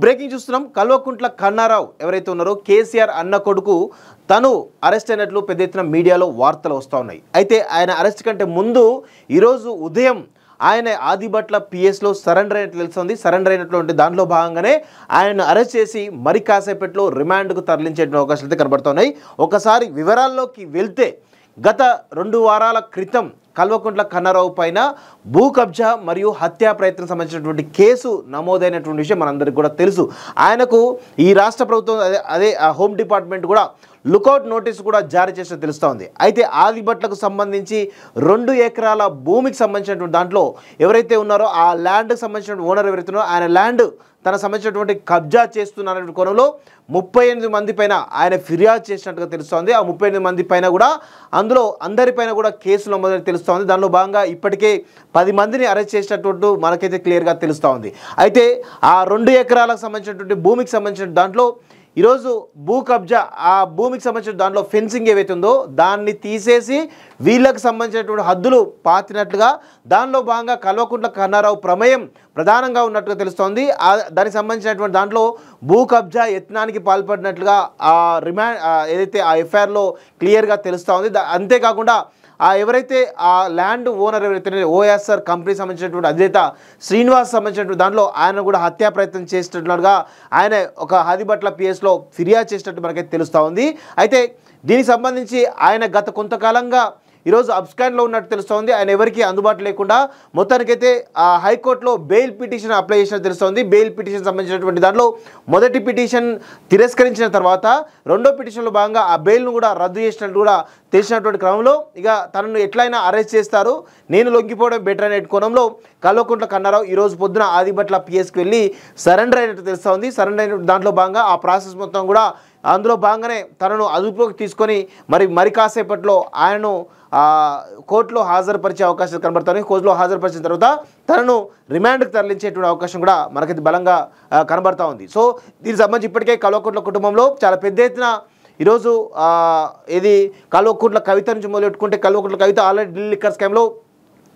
Breaking చూస్తున్నాం. కల్వకుంట్ల కన్నారావు ఎవరైతే ఉన్నారో కేసీఆర్ అన్న కొడుకు తను అరెస్ట్ అయినట్లు పెద్ద ఎత్తున మీడియాలో వార్తలు వస్తూ ఉన్నాయి. అయితే ఆయన అరెస్ట్ కంటే ముందు ఈరోజు ఉదయం ఆయన ఆదిబట్ల పిఎస్లో సరెండర్ అయినట్లు తెలుస్తుంది. సరెండర్ అయినటువంటి దాంట్లో భాగంగానే ఆయన అరెస్ట్ చేసి మరి కాసేపట్లో రిమాండ్కు తరలించే అవకాశాలు అయితే కనబడుతున్నాయి. ఒకసారి వివరాల్లోకి వెళ్తే గత 2 వారాల క్రితం కల్వకుంట్ల కన్నారావు పైన భూ కబ్జా మరియు హత్యా ప్రయత్నం సంబంధించినటువంటి కేసు నమోదైనటువంటి విషయం మనందరికీ కూడా తెలుసు. ఆయనకు ఈ రాష్ట్ర ప్రభుత్వం అదే హోమ్ డిపార్ట్మెంట్ కూడా లుకౌట్ నోటీస్ కూడా జారీ చేసినట్టు తెలుస్తూ ఉంది. అయితే ఆదిబట్లకు సంబంధించి 2 ఎకరాల భూమికి సంబంధించినటువంటి దాంట్లో ఎవరైతే ఉన్నారో ఆ ల్యాండ్కి సంబంధించిన ఓనర్ ఎవరైతే ఉన్నారో ఆయన ల్యాండ్ తన సంబంధించినటువంటి కబ్జా చేస్తున్నటువంటి కోణంలో 38 మంది పైన ఆయన ఫిర్యాదు చేసినట్టుగా తెలుస్తోంది. ఆ 38 మంది పైన కూడా అందులో అందరిపైన కూడా కేసులు నమోదని తెలుస్తోంది. దానిలో భాగంగా ఇప్పటికే 10 మందిని అరెస్ట్ చేసినట్టు మనకైతే క్లియర్గా తెలుస్తూ ఉంది. అయితే ఆ 2 ఎకరాలకు సంబంధించినటువంటి భూమికి సంబంధించిన దాంట్లో ఈరోజు భూ కబ్జా ఆ భూమికి సంబంధించిన దాంట్లో ఫెన్సింగ్ ఏవైతే ఉందో దాన్ని తీసేసి వీళ్ళకి సంబంధించినటువంటి హద్దులు పాతినట్లుగా దానిలో భాగంగా కల్వకుంట్ల కన్నారావు ప్రమేయం ప్రధానంగా ఉన్నట్టుగా తెలుస్తోంది. దానికి సంబంధించినటువంటి దాంట్లో భూ కబ్జా యత్నానికి పాల్పడినట్లుగా ఆ రిమాండ్ ఏదైతే ఆ ఎఫ్ఐఆర్లో క్లియర్గా తెలుస్తూ ఉంది. అంతేకాకుండా ఎవరైతే ఆ ల్యాండ్ ఓనర్ ఎవరైతే ఓఎస్ఆర్ కంపెనీ సంబంధించినటువంటి అధినేత శ్రీనివాస్ సంబంధించినటువంటి దాంట్లో ఆయన కూడా హత్యా ప్రయత్నం చేసినట్లుగా ఆయన ఒక ఆదిబట్ల పిఎస్లో ఫిర్యాదు చేసినట్టు మనకైతే తెలుస్తూ ఉంది. అయితే దీనికి సంబంధించి ఆయన గత కొంతకాలంగా ఈరోజు అబ్స్కాండ్లో ఉన్నట్టు తెలుస్తోంది. ఆయన ఎవరికి అందుబాటులో లేకుండా మొత్తానికైతే హైకోర్టులో బెయిల్ పిటిషన్ అప్లై చేసినట్టు తెలుస్తోంది. బెయిల్ పిటిషన్ సంబంధించినటువంటి దాంట్లో మొదటి పిటిషన్ తిరస్కరించిన తర్వాత రెండో పిటిషన్లో భాగంగా ఆ బెయిల్ను కూడా రద్దు చేసినట్టు కూడా తెలిసినటువంటి క్రమంలో ఇక తనను ఎట్లయినా అరెస్ట్ చేస్తారు, నేను లొంగిపోవడం బెటర్ అనే కోణంలో కల్వకుంట్ల కన్నారావు ఈరోజు పొద్దున ఆదిబట్ల పిఎస్కి వెళ్ళి సరెండర్ అయినట్టు తెలుస్తోంది. సరెండర్ అయిన దాంట్లో భాగంగా ఆ ప్రాసెస్ మొత్తం కూడా అందులో భాగంగానే తనను అదుపులోకి తీసుకొని మరి కాసేపట్లో ఆయనను కోర్టులో హాజరుపరిచే అవకాశాలు కనబడుతున్నాయి. కోర్టులో హాజరుపరిచిన తర్వాత తనను రిమాండ్కి తరలించేటువంటి అవకాశం కూడా మనకైతే బలంగా కనబడతా ఉంది. సో దీనికి సంబంధించి ఇప్పటికే కల్వకుంట్ల కుటుంబంలో చాలా పెద్ద ఎత్తున ఈరోజు ఇది కల్వకుంట్ల కవిత నుంచి మొదలెట్టుకుంటే కల్వకుంట్ల కవిత ఆల్రెడీ ఢిల్లీ లిక్కర్ స్కామ్లో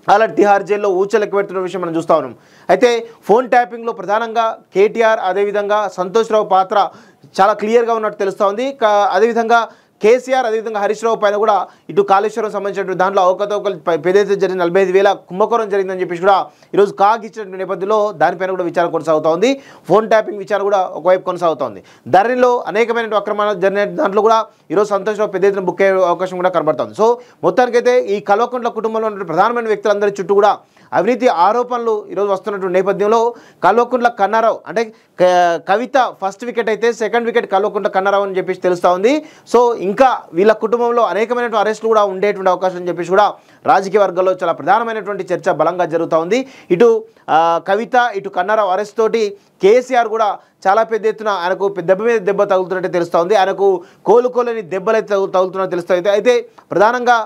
ఆల్రెడీ తిహార్ జైల్లో ఊచలెక్క పెడుతున్న విషయం మనం చూస్తూ ఉన్నాం. అయితే ఫోన్ ట్యాపింగ్లో ప్రధానంగా కేటీఆర్ అదేవిధంగా సంతోష్ రావు పాత్ర చాలా క్లియర్గా ఉన్నట్టు తెలుస్తూ ఉంది. అదేవిధంగా కేసీఆర్ అదేవిధంగా హరీష్ రావు పైన కూడా ఇటు కాళేశ్వరం సంబంధించినటువంటి దాంట్లో అవకతవకలు పెద్దెత్తున జరిగిన 45,000 కుంభకోణం జరిగిందని చెప్పేసి కూడా ఈరోజు ఇచ్చినటువంటి నేపథ్యంలో దానిపైన కూడా విచారణ కొనసాగుతూ ఉంది. ఫోన్ ట్యాపింగ్ విచారణ కూడా ఒకవైపు కొనసాగుతోంది. ధరణిలో అనేకమైన అక్రమాలు జరిగిన దాంట్లో కూడా ఈరోజు సంతోష్ రావు పెద్ద ఎత్తున బుక్ అయ్యే అవకాశం కూడా కనబడుతుంది. సో మొత్తానికైతే ఈ కల్వకుంట్ల కుటుంబంలో ఉన్న ప్రధానమైన వ్యక్తులందరి చుట్టూ కూడా అవినీతి ఆరోపణలు ఈరోజు వస్తున్నటువంటి నేపథ్యంలో కల్వకుంట్ల కన్నారావు అంటే కవిత ఫస్ట్ వికెట్ అయితే సెకండ్ వికెట్ కల్వకుంట్ల కన్నారావు అని చెప్పేసి తెలుస్తూ ఉంది. సో ఇంకా వీళ్ళ కుటుంబంలో అనేకమైనటువంటి అరెస్టులు కూడా ఉండేటువంటి అవకాశం అని చెప్పేసి కూడా రాజకీయ వర్గాల్లో చాలా ప్రధానమైనటువంటి చర్చ బలంగా జరుగుతూ ఉంది. ఇటు కవిత ఇటు కన్నారావు అరెస్ట్ తోటి కేసీఆర్ కూడా చాలా పెద్ద ఎత్తున ఆయనకు దెబ్బ మీద దెబ్బ తగులుతున్నట్టు తెలుస్తూ ఉంది. ఆయనకు కోలుకోలేని దెబ్బలైతే తగులుతున్నట్టు తెలుస్తుంది. అయితే ప్రధానంగా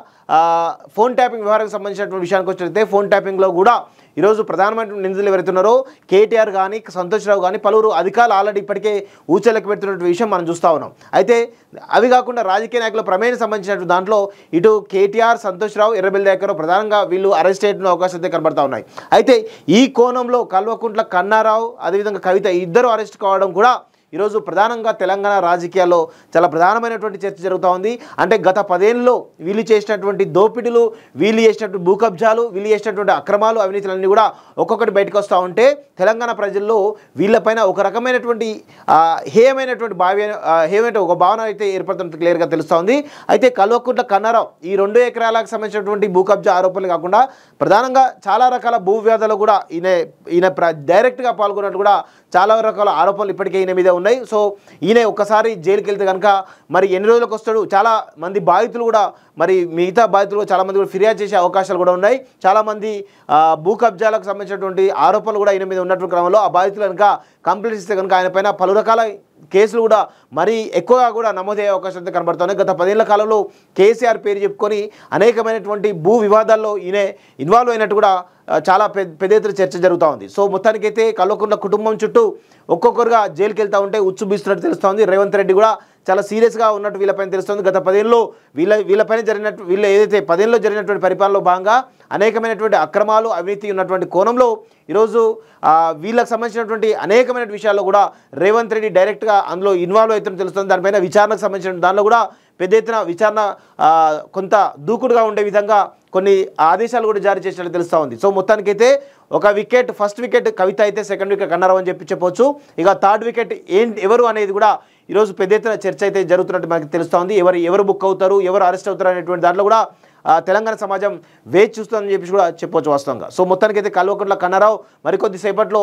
ఫోన్ ట్యాపింగ్ వ్యవహారానికి సంబంధించినటువంటి విషయానికి వచ్చినట్లయితే ఫోన్ ట్యాపింగ్లో కూడా ఈరోజు ప్రధానమైన నిందితులు ఎవరైతున్నారో కేటీఆర్ కానీ సంతోష్ రావు కానీ పలువురు అధికారులు ఆల్రెడీ ఇప్పటికే ఊచలెక్క పెడుతున్నటువంటి విషయం మనం చూస్తూ ఉన్నాం. అయితే అవి కాకుండా రాజకీయ నాయకుల ప్రమేయం సంబంధించినటువంటి దాంట్లో ఇటు కేటీఆర్ సంతోష్ రావు ఎర్రబెల్లి దగ్గర ప్రధానంగా వీళ్ళు అరెస్ట్ అయ్యే అవకాశాలు అయితే కనబడతా ఉన్నాయి. అయితే ఈ కోణంలో కల్వకుంట్ల కన్నారావు అదేవిధంగా కవిత ఇద్దరు అరెస్ట్ కావడం కూడా ఈరోజు ప్రధానంగా తెలంగాణ రాజకీయాల్లో చాలా ప్రధానమైనటువంటి చర్చ జరుగుతూ ఉంది. అంటే గత 10 ఏళ్ళలో వీళ్ళు చేసినటువంటి దోపిడీలు, వీళ్ళు చేసినటువంటి భూ కబ్జాలు, వీళ్ళు చేసినటువంటి అక్రమాలు, అవినీతులన్నీ కూడా ఒక్కొక్కటి బయటకు వస్తూ ఉంటే తెలంగాణ ప్రజల్లో వీళ్ళపైన ఒక రకమైనటువంటి హేయమైన ఒక భావన అయితే ఏర్పడుతున్నట్టు క్లియర్గా తెలుస్తూ ఉంది. అయితే కల్వకుంట్ల కన్నారావు ఈ 2 ఎకరాలకు సంబంధించినటువంటి భూ కబ్జా ఆరోపణలు కాకుండా ప్రధానంగా చాలా రకాల భూ వివాదాలు కూడా ఈయన డైరెక్ట్గా పాల్గొన్నట్టు కూడా చాలా రకాల ఆరోపణలు ఇప్పటికే ఈయన మీద ఉన్నాయి. సో ఈయన ఒక్కసారి జైలుకి వెళ్తే కనుక మరి ఎన్ని రోజులకు వస్తాడు, చాలా మంది బాధితులు కూడా మరి మిగతా బాధితులు చాలామంది కూడా ఫిర్యాదు చేసే అవకాశాలు కూడా ఉన్నాయి. చాలామంది భూ కబ్జాలకు సంబంధించినటువంటి ఆరోపణలు కూడా ఈయన మీద ఉన్నటువంటి క్రమంలో ఆ బాధితులు కనుక కంప్లైంట్ ఇస్తే కనుక ఆయన పైన పలు రకాల కేసులు కూడా మరీ ఎక్కువగా కూడా నమోదయ్యే అవకాశాలు కనబడుతున్నాయి. గత 10 ఏళ్ల కాలంలో కేసీఆర్ పేరు చెప్పుకొని అనేకమైనటువంటి భూ వివాదాల్లో ఈయన ఇన్వాల్వ్ అయినట్టు కూడా చాలా పెద్ద ఎత్తున చర్చ జరుగుతూ ఉంది. సో మొత్తానికైతే కల్వకుంట్ల కుటుంబం చుట్టూ ఒక్కొక్కరుగా జైలుకి వెళ్తూ ఉంటే ఉచ్చు బీస్తున్నట్టు తెలుస్తూ ఉంది. రేవంత్ రెడ్డి కూడా చాలా సీరియస్గా ఉన్నట్టు వీళ్ళపైన తెలుస్తుంది. గత 10 ఏళ్ళలో వీళ్ళపైన జరిగినట్టు ఏదైతే 10 ఏళ్ళలో జరిగినటువంటి పరిపాలనలో భాగంగా అనేకమైనటువంటి అక్రమాలు అవినీతి ఉన్నటువంటి కోణంలో ఈరోజు వీళ్ళకి సంబంధించినటువంటి అనేకమైన విషయాల్లో కూడా రేవంత్ రెడ్డి డైరెక్ట్గా అందులో ఇన్వాల్వ్ అవుతుందని తెలుస్తుంది. దానిపైన విచారణకు సంబంధించిన దానిలో కూడా పెద్ద ఎత్తున విచారణ కొంత దూకుడుగా ఉండే విధంగా కొన్ని ఆదేశాలు కూడా జారీ చేసినట్టు తెలుస్తూ ఉంది. సో మొత్తానికైతే ఒక వికెట్, ఫస్ట్ వికెట్ కవిత అయితే సెకండ్ వికెట్ కన్నారావు అని చెప్పొచ్చు. ఇక థర్డ్ వికెట్ ఎవరు అనేది కూడా ఈరోజు పెద్ద ఎత్తున చర్చ అయితే జరుగుతున్నట్టు మనకి తెలుస్తూ ఉంది. ఎవరు బుక్ అవుతారు, ఎవరు అరెస్ట్ అవుతారు అనేటువంటి దాంట్లో కూడా తెలంగాణ సమాజం వేచి చూస్తుందని చెప్పి కూడా చెప్పొచ్చు వాస్తవంగా. సో మొత్తానికి అయితే కల్వకుంట్ల కన్నారావు మరికొద్ది సేపట్లో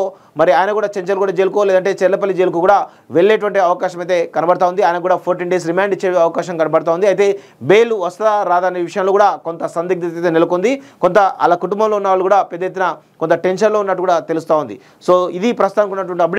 ఆయన కూడా చెంచల్గూడ జైలుకో లేదంటే చెర్లపల్లి జైలుకు కూడా వెళ్ళేటువంటి అవకాశం అయితే కనబడతా ఉంది. ఆయన కూడా 14 days రిమాండ్ ఇచ్చే అవకాశం కనబడతా ఉంది. అయితే బెయిల్ వస్తుందా రాదా అనే విషయంలో కూడా కొంత సందిగ్ధత నెలకొంది. కొంత వాళ్ళ కుటుంబంలో ఉన్న వాళ్ళు కూడా పెద్ద ఎత్తున కొంత టెన్షన్లో ఉన్నట్టు కూడా తెలుస్తూ ఉంది. సో ఇది ప్రస్తుతానికి ఉన్నటువంటి అప్డేట్.